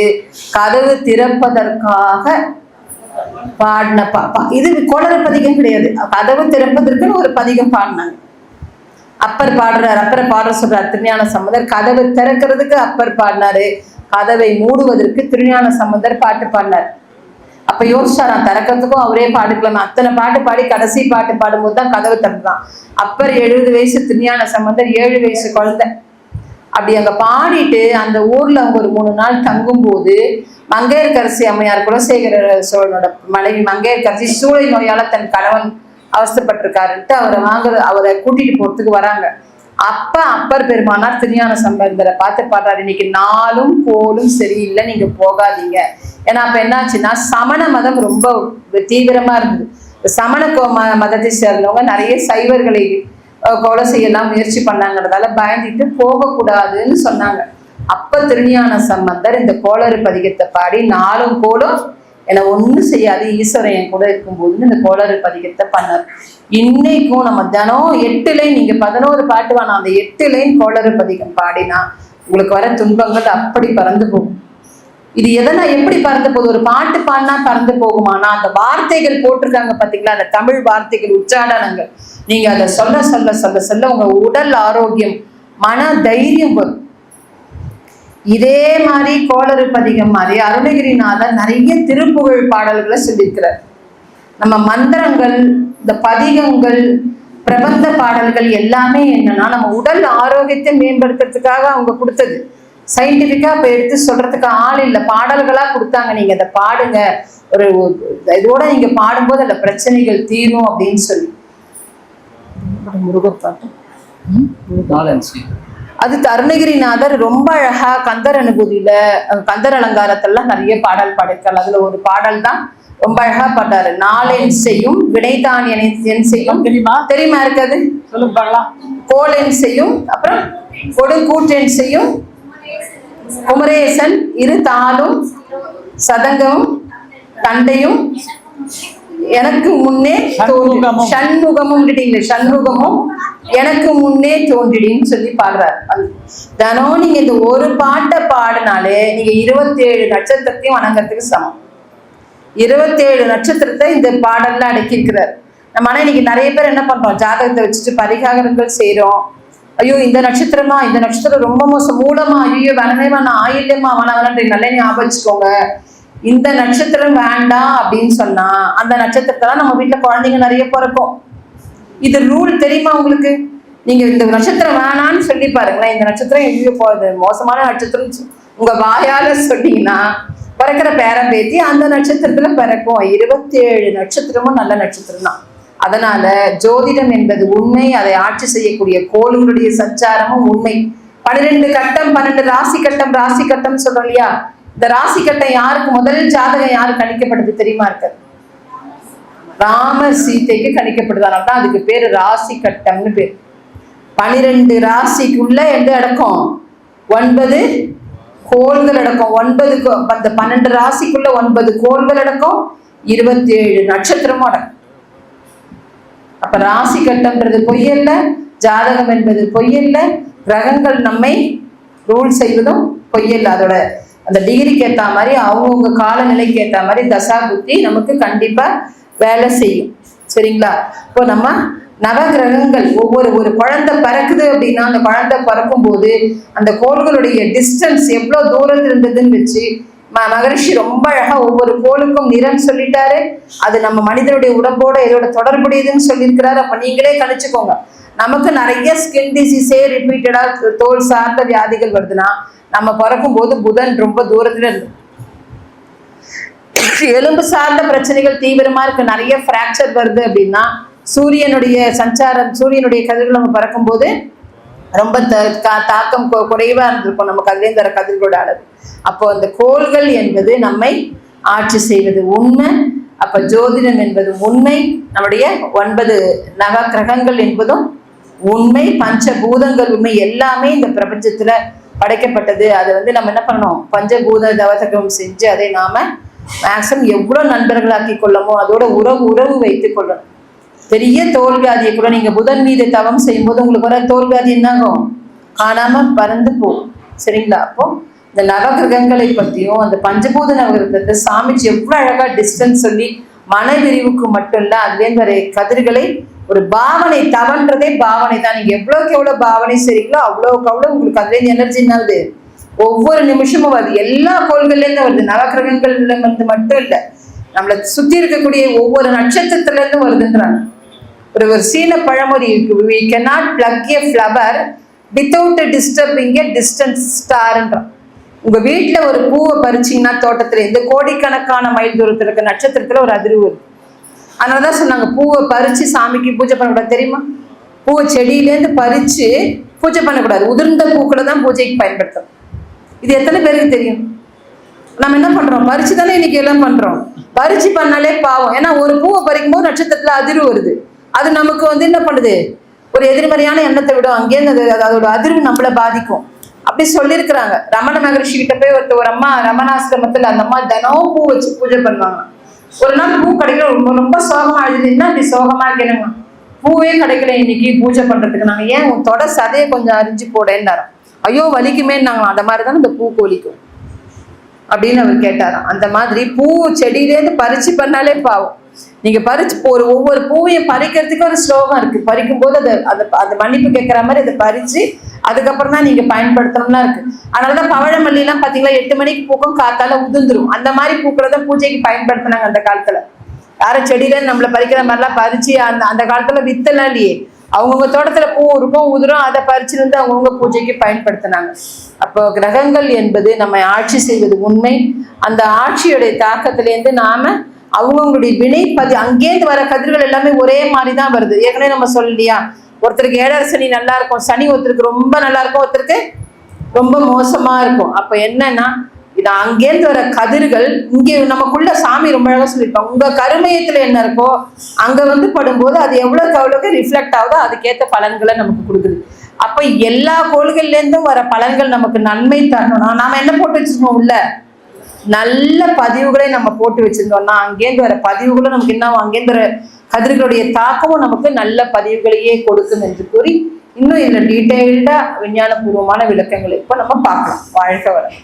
கதவு திறப்பதற்காக பாடின இது கோளறு பதிகம் கிடையாது, கதவு திறப்பதற்குன்னு ஒரு பதிகம் பாடினாங்க. அப்பர் பாடுறாரு, அப்பரை பாடுற சொல்றாரு திருஞான சம்பந்தர். கதவை திறக்கிறதுக்கு அப்பர் பாடினாரு, கதவை மூடுவதற்கு திருஞான சம்பந்தர் பாட்டு பாடினார். அப்ப யோசிச்சா, நான் திறக்கிறதுக்கும் அவரே பாடுக்கலாம், அத்தனை பாட்டு பாடி கடைசி பாட்டு பாடும்போது தான் கதவு திறந்துதான். அப்பர் 70 வயசு, திருஞான சம்பந்தர் 7 வயசு குழந்தை. அப்படி அங்க பாடிட்டு அந்த ஊர்ல அவங்க ஒரு 3 நாள் தங்கும் போது மங்கையர்கரசி அம்மையார், குலசேகர சோழனோட மனைவி மங்கையர்கரசி சூளை நோயால தன் கணவன் அவஸ்தப்பட்டிருக்காருன்ட்டு அவரை கூட்டிட்டு போறதுக்கு வராங்க. அப்ப அப்பர் பெருமானார் திருஞான சம்பந்தரை பார்த்து பாடுறாரு, இன்னைக்கு நாளும் கோலும் சரியில்லை, நீங்க போகாதீங்க. ஏன்னா அப்ப என்னாச்சுன்னா சமண மதம் ரொம்ப தீவிரமா இருந்தது. சமண மதத்தை சேர்ந்தவங்க நிறைய சைவர்களை கொலை செய்யலாம் முயற்சி பண்ணாங்கிறதால பயந்துட்டு போகக்கூடாதுன்னு சொன்னாங்க. அப்ப திருஞான சம்பந்தர் இந்த கோளறு பதிகத்தை பாடி நாளும் கோலும் என்னை ஒன்றும் செய்யாது, ஈஸ்வரன் என் கூட இருக்கும்போதுன்னு இந்த கோளறு பதிகத்தை பண்ணார். இன்னைக்கும் நம்ம தினம் 8 லைன், நீங்க 11 பாட்டு வேணாம், அந்த 8 லைன் கோளறு பதிகம் பாடினா உங்களுக்கு வர துன்பங்கள் அப்படி பறந்து போகும். இது எதனா எப்படி பறந்து போகுது? ஒரு பாட்டு பாடினா பறந்து போகுமானா அந்த வார்த்தைகள் போட்டிருக்காங்க பாத்தீங்களா, அந்த தமிழ் வார்த்தைகள் உச்சாடனங்கள், நீங்க அதை சொல்ல சொல்ல சொல்ல சொல்ல உங்க உடல் ஆரோக்கியம் மன தைரியம் வரும். இதே மாதிரி கோளறு பதிகம் மாதிரி அருணகிரிநாதர் நிறைய திருப்புகழ் பாடல்களை சொல்லியிருக்கிறார். நம்ம மந்திரங்கள், இந்த பதிகங்கள், பிரபந்த பாடல்கள் எல்லாமே என்னன்னா நம்ம உடல் ஆரோக்கியத்தை மேம்படுத்துறதுக்காக அவங்க கொடுத்தது. சயின்டிபிக்கா இப்ப எடுத்து சொல்றதுக்கு ஆள் இல்லை, பாடல்களா கொடுத்தாங்க. நீங்க அதை பாடுங்க, ஒரு இதோட நீங்க பாடும்போது அந்த பிரச்சனைகள் தீரும் அப்படின்னு சொல்லி. முருகர் பாட்டு அது அருணகிரிநாதர் ரொம்ப அழகா கந்தர் அனுபூதியில, கந்தர் அலங்காரத்தெல்லாம் நிறைய பாடல் பாடிருக்காரு. அதுல ஒரு பாடல் தான் ரொம்ப அழகா பாட்டாரு. நாளென் செய்யும் வினைதான் என் செய்யும் தெரியுமா இருக்காது? சொல்லுங்க பாடலாம். கோலென் செய்யும், அப்புறம் கொடுங்கூற்றென் செய்யும் குமரேசன் இரு தாளும் சதங்கமும் தண்டையும் எனக்கு முன்னே சண்முகமும் சண்முகமும் எனக்கு முன்னே தோன்றிடின்னு சொல்லி பாடுறாரு. தினம் நீங்க இந்த ஒரு பாட்டை பாடினாலே நீங்க 27 நட்சத்திரத்தையும் வணங்கறதுக்கு சமம். 27 நட்சத்திரத்தை இந்த பாடல்ல அடக்கியிருக்கிறார். நம்ம ஆனா இன்னைக்கு நிறைய பேர் என்ன பண்றோம், ஜாதகத்தை வச்சுட்டு பரிகாரங்கள் செய்யறோம். ஐயோ இந்த நட்சத்திரமா, இந்த நட்சத்திரம் ரொம்ப மோசம், மூலமா, ஐயோ வேணவே வேணாம், ஆயில்யமா வேணாம், நல்லா ஞாபகம் வச்சுக்கோங்க. இந்த நட்சத்திரம் வேண்டாம் அப்படின்னு சொன்னா அந்த நட்சத்திரத்தான் நம்ம வீட்டுல குழந்தைங்க நிறைய பிறக்கும். இது ரூல் தெரியுமா உங்களுக்கு? நீங்க இந்த நட்சத்திரம் வேணான்னு சொல்லி பாருங்களேன், இந்த நட்சத்திரம் எங்கேயோ போகுது, மோசமான நட்சத்திரம் உங்க வாயால சொன்னீங்கன்னா பிறக்கிற பேரம் பேத்தி அந்த நட்சத்திரத்துல பிறக்கும். 27 நட்சத்திரமும் நல்ல நட்சத்திரம் தான். அதனால ஜோதிடம் என்பது உண்மை, அதை ஆட்சி செய்யக்கூடிய கோள்களுடைய சஞ்சாரமும் உண்மை. 12 கட்டம், 12 ராசி கட்டம், ராசி கட்டம் சொல்றோம் இல்லையா? இந்த ராசி கட்டம் யாருக்கு முதல் ஜாதகம் யாரு கணிக்கப்படுது தெரியுமா? இருக்காது, ராமர் சீதைக்கு கணிக்கப்படுது. அதனால தான் அதுக்கு பேரு ராசி கட்டம்னு பேர். 12 ராசிக்குள்ள எந்த அடக்கம்? 9 கோள்கள் அடக்கம். 12 ராசிக்குள்ள 9 கோள்கள் அடக்கம், 27 நட்சத்திரமும் அடக்கம். அப்ப ராசி கட்டம்ன்றது பொய்யல்ல, ஜாதகம் என்பது பொய்யல்ல, கிரகங்கள் நம்மை ரூல் செய்வதும் பொய்யல்ல. அதோட அந்த டிகிரிக்கு ஏற்ற மாதிரி அவங்கவுங்க காலநிலைக்கு ஏற்ற மாதிரி தசா புத்தி நமக்கு கண்டிப்பா வேலை செய்யும். சரிங்களா? இப்போ நம்ம நவகிரகங்கள் ஒரு குழந்தை பிறக்குது அப்படின்னா அந்த குழந்தை பிறக்கும் போது அந்த கோள்களுடைய டிஸ்டன்ஸ் எவ்வளவு தூரத்தில் இருந்ததுன்னு வச்சு மகரிஷி ரொம்ப அழகா ஒவ்வொரு கோளுக்கும் நிறம் சொல்லிட்டாரு. அது நம்ம மனிதனுடைய உடம்போட இதோட தொடர்புடையதுன்னு சொல்லியிருக்கிறாரு. அப்ப நீங்களே கணிச்சுக்கோங்க. நமக்கு நிறைய ஸ்கின் டிசீஸே ரிப்பீட்டடா தோல் சார்ந்த வியாதிகள் வருதுன்னா நம்ம பிறக்கும் போது புதன் ரொம்ப தூரத்துல இருந்து, எலும்பு சார்ந்த பிரச்சனைகள் தீவிரமா இருக்கு, நிறைய பிராக்சர் வருது அப்படின்னா சூரியனுடைய சஞ்சாரம், சூரியனுடைய கதிர்கள் நம்ம பறக்கும் போது ரொம்ப தாக்கம் குறைவா இருந்திருக்கும் நமக்கு அதுலேருந்து வர கதிர்களோட அளவு. அப்போ அந்த கோள்கள் என்பது நம்மை ஆட்சி செய்வது உண்மை. அப்ப ஜோதிடம் என்பது உண்மை, நம்முடைய 9 நவ கிரகங்கள் என்பதும் உண்மை, பஞ்சபூதங்கள் உண்மை. எல்லாமே இந்த பிரபஞ்சத்துல படைக்கப்பட்டது. அதை நம்ம என்ன பண்ணணும், பஞ்சபூத தவசகம் செஞ்சு அதை நாம மேக்சிமம் எவ்வளவு நண்பர்களாக்கி கொள்ளமோ அதோட உறவு வைத்துக் கொள்ளணும். பெரிய தோல்வியாதியை கூட நீங்க புதன் மீது தவம் செய்யும் போது உங்களுக்கு வர தோல்வியாதி என்னாகும், காணாம பறந்து போகும். சரிங்களா? அப்போ இந்த நவகிரகங்களை பற்றியும் அந்த பஞ்சபூத நவகிரகத்தை சாமிச்சு எவ்வளவு அழகா டிஸ்டன்ஸ் சொல்லி மன விரிவுக்கு மட்டும் இல்ல அதுலேருந்து வர கதிர்களை ஒரு பாவனை, தவன்றதே பாவனை தான். நீங்க எவ்வளவுக்கு எவ்வளவு பாவனை செய்றீங்களோ அவ்வளவுக்கு அவ்வளவு உங்களுக்கு அதுலேருந்து எனர்ஜி என்னாவது ஒவ்வொரு நிமிஷமும் வருது. எல்லா கோள்கள்ல இருந்து வருது, நவகிரகங்கள்ல இருந்து மட்டும் இல்ல, நம்மளை சுத்தி இருக்கக்கூடிய ஒவ்வொரு நட்சத்திரத்துல இருந்து வருதுன்றாங்க. ஒரு சீன பழமொழி இருக்கு, we cannot plug a flower without disturbing a distant starன்றான். உங்க வீட்டுல ஒரு பூவை பறிச்சீங்கன்னா தோட்டத்துல இந்த கோடிக்கணக்கான மைல் தூரத்துல இருக்க நட்சத்திரத்துல ஒரு அதிர்வு இருக்கு. அதனாலதான் சொன்னாங்க பூவை பறிச்சு சாமிக்கு பூஜை பண்ணக்கூடாது. தெரியுமா? பூவை செடியிலேருந்து பறிச்சு பூஜை பண்ணக்கூடாது, உதிர்ந்த பூக்களை தான் பூஜைக்கு பயன்படுத்தும். இது எத்தனை பேருக்கு தெரியும்? நம்ம என்ன பண்றோம், பறிச்சு தானே இன்னைக்கு எல்லாம் பண்றோம். பறிச்சு பண்ணாலே பாவம். ஏன்னா ஒரு பூவை பறிக்கும் போது நட்சத்திரத்துல அதிர்வு வருது, அது நமக்கு என்ன பண்ணுது, ஒரு எதிர்மறையான எண்ணத்தை விடும். அங்கேருந்து அதோட அதிர்வு நம்மளை பாதிக்கும். அப்படி சொல்லியிருக்கிறாங்க. ரமண மகரிஷி கிட்ட போய் ஒரு அம்மா ரமணாசிரமத்துல அந்த அம்மா தினம் பூ வச்சு பூஜை பண்ணுவாங்க. ஒரு நாள் பூ கிடைக்கல, ரொம்ப சோகமா அழுதுன்னா அப்படி சோகமா இருக்கணுங்க, பூவே கிடைக்கல இன்னைக்கு பூஜை பண்றதுக்கு. நாங்க ஏன் உன் தொட சதையை கொஞ்சம் அரிஞ்சு போடேன்னாரோ. ஐயோ வலிக்குமேன்னாங்க. அந்த மாதிரிதான் இந்த பூக்கு வலிக்கும் அப்படின்னு அவர் கேட்டாராம். அந்த மாதிரி பூ செடியிலேருந்து பறிச்சு பண்ணாலே பாவம். நீங்க பறிச்சு ஒவ்வொரு பூவையும் பறிக்கிறதுக்கு ஒரு ஸ்லோகம் இருக்கு. பறிக்கும் போது அதை மன்னிப்பு கேட்கிற மாதிரி அதை பறிச்சு அதுக்கப்புறம் தான் நீங்க பயன்படுத்தணும்னா இருக்கு. அதனாலதான் பவழமல்லி எல்லாம் பாத்தீங்களா 8 மணிக்கு பூக்கும், காத்தால உதிர்ந்துரும். அந்த மாதிரி பூக்களை தான் பூஜைக்கு பயன்படுத்தினாங்க அந்த காலத்துல. யாரும் செடியில நம்மள பறிக்கிற மாதிரிலாம் பறிச்சு அந்த காலத்துல வித்தெல்லாம் இல்லையே, அவங்கவுங்க தோட்டத்துல பூ இருக்கும், உதிரும், அதை பறிச்சிருந்து அவங்கவுங்க பூஜைக்கு பயன்படுத்தினாங்க. அப்போ கிரகங்கள் என்பது நம்மை ஆட்சி செய்வது உண்மை. அந்த ஆட்சியுடைய தாக்கத்திலேருந்து நாம அவங்கவுங்களுடைய வினை அங்கேருந்து வர கதிர்கள் எல்லாமே ஒரே மாதிரி தான் வருது. ஏற்கனவே நம்ம சொல்லலையா, ஒருத்தருக்கு 7.5 சனி நல்லா இருக்கும், சனி ஒருத்தருக்கு ரொம்ப நல்லா இருக்கும், ஒருத்தருக்கு ரொம்ப மோசமா இருக்கும். அப்ப என்னன்னா இது அங்கேருந்து வர கதிர்கள் இங்கே நமக்குள்ள சாமி ரொம்ப அழகா சொல்லியிருப்பாங்க. உங்க கருமையத்துல என்ன இருக்கோ அங்க படும்போது அது எவ்வளவுக்கு ரிஃப்ளெக்ட் ஆகுதோ அதுக்கேற்ற பலன்களை நமக்கு கொடுக்குது. அப்ப எல்லா கோள்கள்ல இருந்தும் வர பலன்கள் நமக்கு நன்மை தரணும்னா நாம என்ன போட்டு வச்சிருக்கோம், உள்ள நல்ல பதிவுகளை நம்ம போட்டு வச்சிருந்தோம்னா அங்கேருந்து வர பதிவுகளும் நமக்கு என்ன, அங்கேருந்து வர கதிர்களுடைய தாக்கமும் நமக்கு நல்ல பதிவுகளையே கொடுக்கும் என்று கூறி இன்னும் இதுல டீட்டெயில்டா விஞ்ஞானபூர்வமான விளக்கங்களை இப்ப நம்ம பார்க்கலாம். வாழ்க்கை வளம்.